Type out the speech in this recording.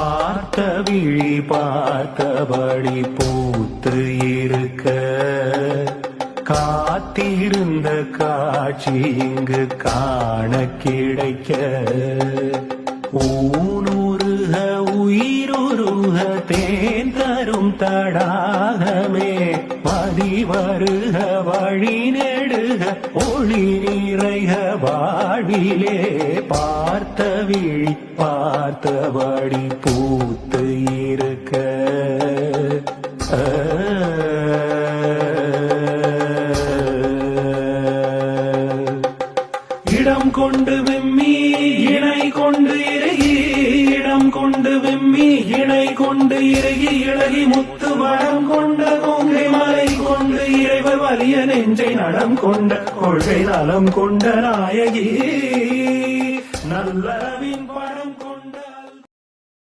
பார்த்த விழி பார்த்தபடி பூத்து இருக்க காத்திருந்த காட்சி இங்கு காண கிடைக்க ஊனுருக உயிருருக தேன் தரும் தடாகமே மதி வருக வழி நெடுக ஒளி நிறைக வாழ்விலே பார்த்த விழி பார்த்தபடி பூத்து இருக்க இடம் கொண்டு விம்மி இணை கொண்டு இறுகி இடம் கொண்டு விம்மி இணை கொண்டு இறுகி இழகி முத்து வடம் கொண்ட கொங்கை மலை கொண்டு இறைவர் வலிய நெஞ்சை நடம் கொண்ட கொள்கை நலம் கொண்ட நாயகி நல்லவின் பட